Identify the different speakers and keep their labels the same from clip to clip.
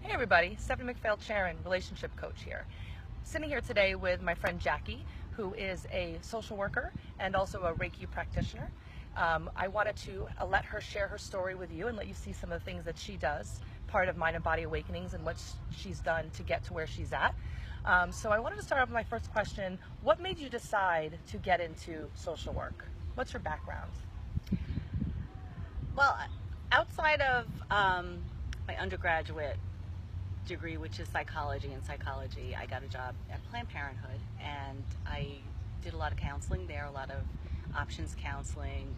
Speaker 1: Hey everybody, Stephanie McPhail, Sharon, relationship coach here. Sitting here today with my friend Jackie, who is a social worker and also a Reiki practitioner. I wanted to let her share her story with you and let you see some of the things that she does, part of Mind and Body Awakenings and what she's done to get to where she's at. So I wanted to start off with my first question. What made you decide to get into social work? What's your background?
Speaker 2: Well, outside of my undergraduate degree, which is psychology, I got a job at Planned Parenthood, and I did a lot of counseling there, a lot of options counseling,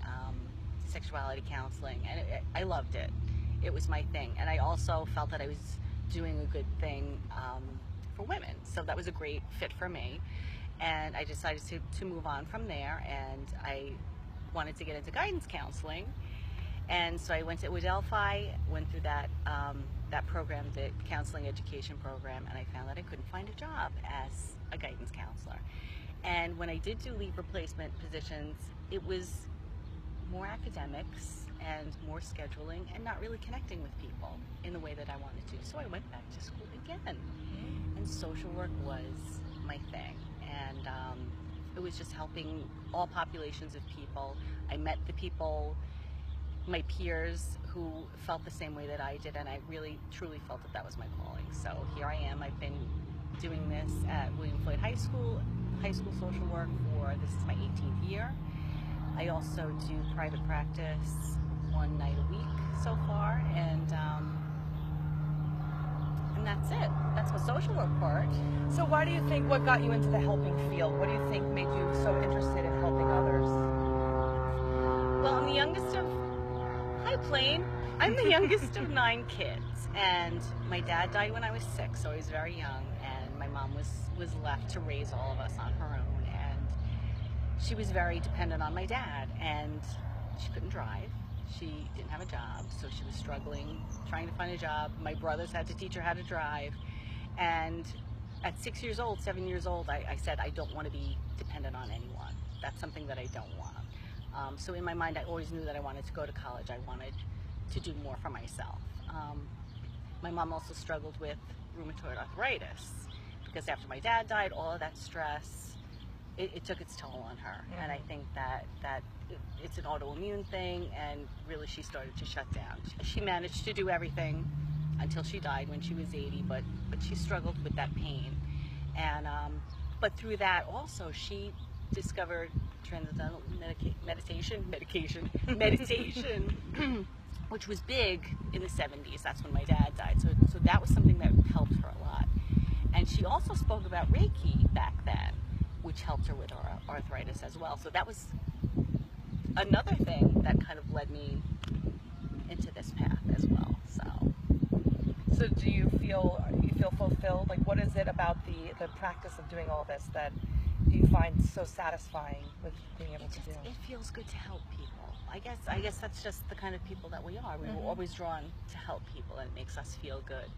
Speaker 2: sexuality counseling, and I loved it. It was my thing, and I also felt that I was doing a good thing for women, so that was a great fit for me, and I decided to move on from there, and I wanted to get into guidance counseling. And so I went to Delphi, went through that program, the counseling education program, and I found that I couldn't find a job as a guidance counselor. And when I did do leave replacement positions, it was more academics and more scheduling and not really connecting with people in the way that I wanted to. So I went back to school again. And social work was my thing. And it was just helping all populations of people. I met the people, my peers, who felt the same way that I did, and I really truly felt that that was my calling. So here I am. I've been doing this at William Floyd High School social work this is my 18th year. I also do private practice one night a week so far, and that's it. That's the social work part.
Speaker 1: So why do you think, what got you into the helping field? What do you think made you so interested in helping others?
Speaker 2: Well, I'm the youngest of Hi, Plain. I'm the youngest of 9 kids, and my dad died when I was 6, so I was very young, and my mom was left to raise all of us on her own, and she was very dependent on my dad, and she couldn't drive. She didn't have a job, so she was struggling, trying to find a job. My brothers had to teach her how to drive, and at 7 years old, I said, I don't want to be dependent on anyone. That's something that I don't want. So in my mind, I always knew that I wanted to go to college. I wanted to do more for myself. My mom also struggled with rheumatoid arthritis because after my dad died, all of that stress, it took its toll on her. Mm-hmm. And I think that it's an autoimmune thing, and really she started to shut down. She managed to do everything until she died when she was 80, but she struggled with that pain. And but through that also, she discovered transcendental meditation, which was big in the 70s. That's when my dad died. So that was something that helped her a lot. And she also spoke about Reiki back then, which helped her with her arthritis as well. So that was another thing that kind of led me into this path as well.
Speaker 1: So do you feel fulfilled? Like, what is it about the practice of doing all this that you find so satisfying with being able to do?
Speaker 2: It feels good to help people. I guess that's just the kind of people that we are. We were always drawn to help people, and it makes us feel good.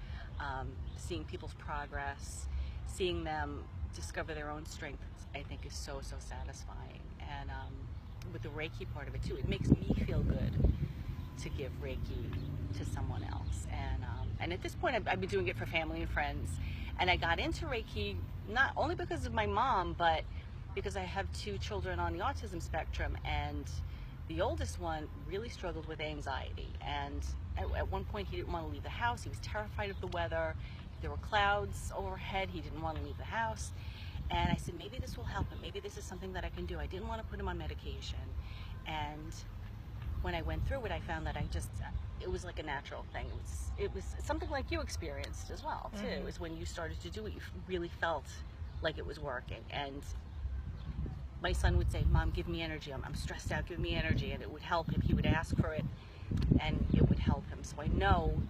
Speaker 2: Seeing people's progress, seeing them discover their own strengths, I think is so satisfying. And with the Reiki part of it too, it makes me feel good to give Reiki to someone else. And at this point, I've been doing it for family and friends. And I got into Reiki not only because of my mom, but because I have 2 children on the autism spectrum, and the oldest one really struggled with anxiety. And at one point, he didn't want to leave the house. He was terrified of the weather. There were clouds overhead. He didn't want to leave the house. And I said, maybe this will help him. Maybe this is something that I can do. I didn't want to put him on medication. And when I went through it, I found that it was like a natural thing. It was something like you experienced as well too. It was when you started to do it, you really felt like it was working. And my son would say, Mom, give me energy. I'm stressed out, give me energy. And it would help him. He would ask for it, and it would help him. So I know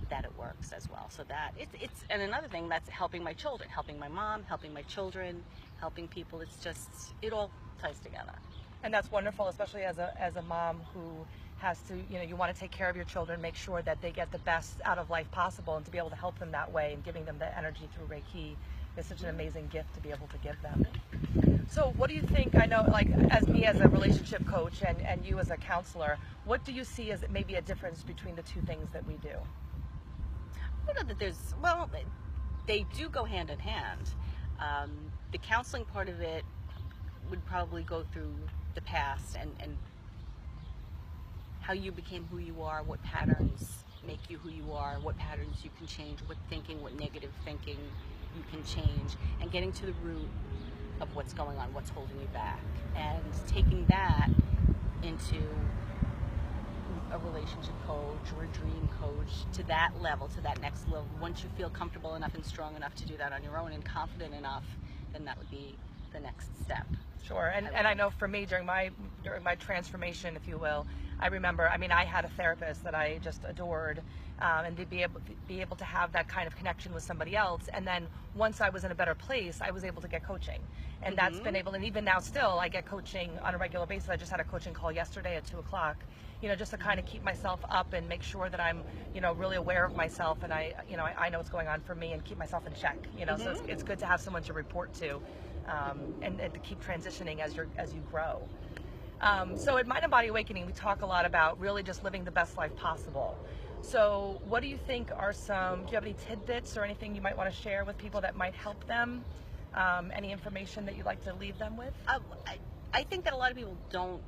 Speaker 2: that it works as well. So that it's and another thing, that's helping my children, helping my mom, helping my children, helping people. It's just, it all ties together.
Speaker 1: And that's wonderful, especially as a mom who has to, you want to take care of your children, make sure that they get the best out of life possible, and to be able to help them that way and giving them the energy through Reiki is such an amazing gift to be able to give them. So what do you think, I know, like, as me as a relationship coach and you as a counselor, what do you see as maybe a difference between the two things that we do?
Speaker 2: don't know that there's, well, they do go hand in hand. The counseling part of it would probably go through the past and how you became who you are, what patterns make you who you are, what patterns you can change, what thinking, what negative thinking you can change, and getting to the root of what's going on, what's holding you back, and taking that into a relationship coach or a dream coach to that level, to that next level. Once you feel comfortable enough and strong enough to do that on your own and confident enough, then that would be the next step.
Speaker 1: Sure, and I know for me during my transformation, if you will, I remember, I mean, I had a therapist that I just adored, and to be able to have that kind of connection with somebody else, and then once I was in a better place, I was able to get coaching, and that's been able, and even now still, I get coaching on a regular basis. I just had a coaching call yesterday at 2:00, just to kind of keep myself up and make sure that I'm, really aware of myself, and I know what's going on for me and keep myself in check, so it's good to have someone to report to, and to keep transitioning as you grow. So at Mind and Body Awakening, we talk a lot about really just living the best life possible. So what do you think are do you have any tidbits or anything you might want to share with people that might help them? Any information that you'd like to leave them with?
Speaker 2: I think that a lot of people don't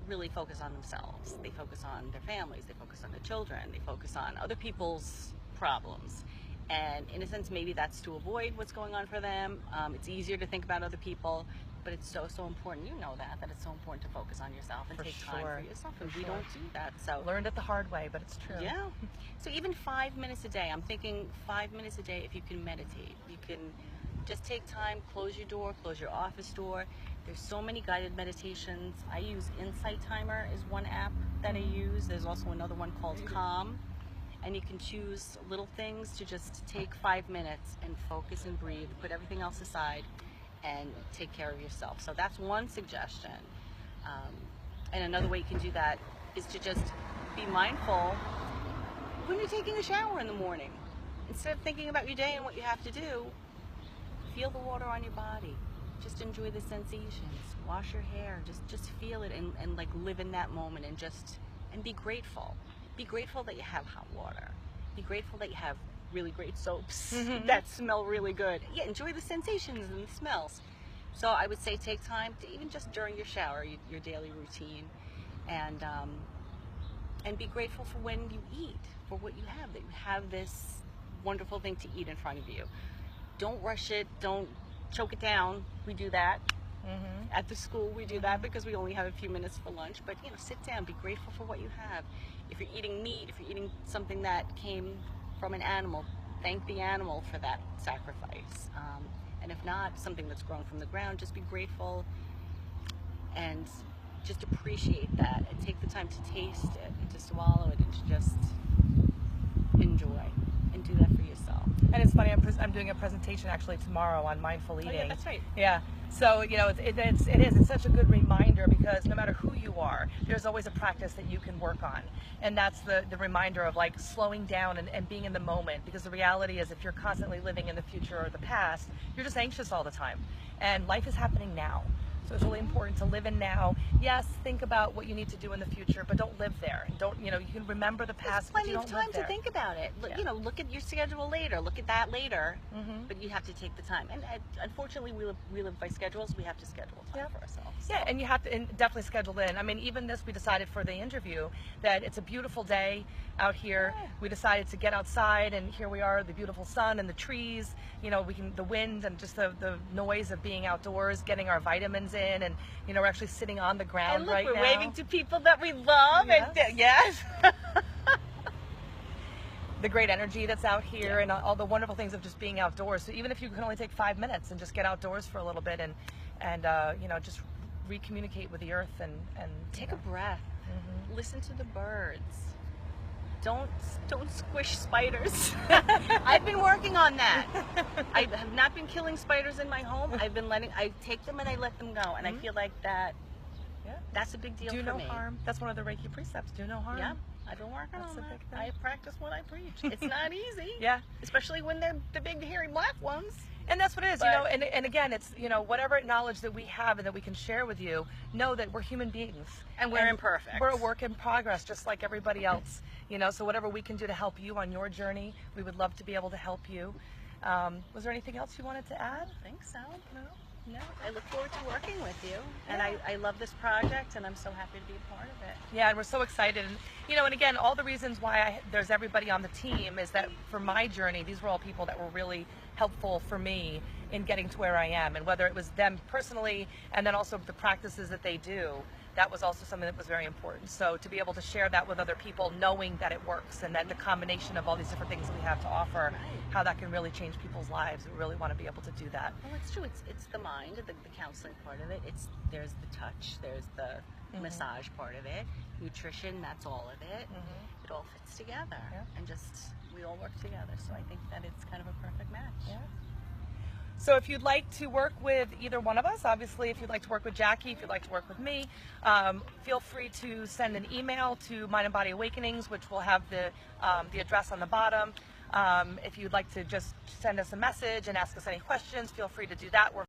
Speaker 2: really focus on themselves. They focus on their families, they focus on their children, they focus on other people's problems. And in a sense, maybe that's to avoid what's going on for them. It's easier to think about other people, but it's so important. You know that it's so important to focus on yourself and take time for yourself. And we don't do that. So
Speaker 1: learned it the hard way, but it's true.
Speaker 2: Yeah. So even 5 minutes a day, I'm thinking 5 minutes a day, if you can meditate, you can just take time, close your door, close your office door. There's so many guided meditations. I use Insight Timer is one app that I use. There's also another one called Calm. And you can choose little things to just take 5 minutes and focus and breathe, put everything else aside, and take care of yourself. So that's one suggestion. And another way you can do that is to just be mindful when you're taking a shower in the morning. Instead of thinking about your day and what you have to do, feel the water on your body. Just enjoy the sensations. Wash your hair. Just feel it and like live in that moment and be grateful. Be grateful that you have hot water. Be grateful that you have really great soaps that smell really good. Yeah, enjoy the sensations and the smells. So I would say take time to even just during your shower, your daily routine, and be grateful for when you eat, for what you have, that you have this wonderful thing to eat in front of you. Don't rush it. Don't choke it down. We do that. At the school, we do that because we only have a few minutes for lunch. But sit down, be grateful for what you have. If you're eating meat, if you're eating something that came from an animal, thank the animal for that sacrifice. And if not, something that's grown from the ground, just be grateful and just appreciate that and take the time to taste it and to swallow it and to just enjoy and do that for yourself.
Speaker 1: And it's funny, I'm doing a presentation actually tomorrow on mindful eating.
Speaker 2: Oh, yeah, that's right.
Speaker 1: Yeah. So, it's such a good reminder, because no matter who you are, there's always a practice that you can work on. And that's the reminder of like slowing down and being in the moment, because the reality is if you're constantly living in the future or the past, you're just anxious all the time. And life is happening now. So it's really important to live in now. Yes, think about what you need to do in the future, but don't live there. Don't, you can remember the past, but you don't live there.
Speaker 2: There's plenty of time to think about it.
Speaker 1: Yeah.
Speaker 2: Look at your schedule later. Look at that later. But you have to take the time. And unfortunately, we live by schedules. We have to schedule time for ourselves. So.
Speaker 1: Yeah, and you have to definitely schedule in. I mean, even this, we decided for the interview that it's a beautiful day out here. Yeah. We decided to get outside, and here we are, the beautiful sun and the trees. The wind and just the noise of being outdoors, getting our vitamins in, and we're actually sitting on the ground
Speaker 2: and look,
Speaker 1: right now.
Speaker 2: We're waving to people that we love.
Speaker 1: Yes. And the great energy that's out here, and all the wonderful things of just being outdoors. So even if you can only take 5 minutes and just get outdoors for a little bit and just recommunicate with the earth and
Speaker 2: take a breath. Listen to the birds. Don't squish spiders. I've been working on that. I have not been killing spiders in my home. I take them and I let them go, and I feel like that's a big deal for me.
Speaker 1: Do no harm. That's one of the Reiki precepts. Do no harm.
Speaker 2: Yeah, I've been working on that. I practice what I preach. It's not easy.
Speaker 1: Yeah.
Speaker 2: Especially when they're the big hairy black ones.
Speaker 1: And that's what it is,
Speaker 2: But,
Speaker 1: and again, it's, whatever knowledge that we have and that we can share with you, know that we're human beings.
Speaker 2: and we're imperfect.
Speaker 1: We're a work in progress, just like everybody else, so whatever we can do to help you on your journey, we would love to be able to help you. Was there anything else you wanted to add?
Speaker 2: I think so.
Speaker 1: No?
Speaker 2: No, I look forward to working with you, and
Speaker 1: Yeah.
Speaker 2: I love this project, and I'm so happy to be a part of it.
Speaker 1: Yeah, and we're so excited. And again, all the reasons why there's everybody on the team is that for my journey, these were all people that were really helpful for me in getting to where I am. And whether it was them personally and then also the practices that they do, that was also something that was very important. So to be able to share that with other people, knowing that it works and that the combination of all these different things we have to offer, how that can really change people's lives, we really want to be able to do that.
Speaker 2: Well, it's true. It's the mind, the counseling part of it. There's the touch, there's the massage part of it, nutrition. That's all of it. It all fits together, and just we all work together. So I think that it's kind of a perfect match.
Speaker 1: Yeah. So if you'd like to work with either one of us, obviously if you'd like to work with Jackie, if you'd like to work with me, feel free to send an email to Mind and Body Awakenings, which will have the address on the bottom. If you'd like to just send us a message and ask us any questions, feel free to do that. We're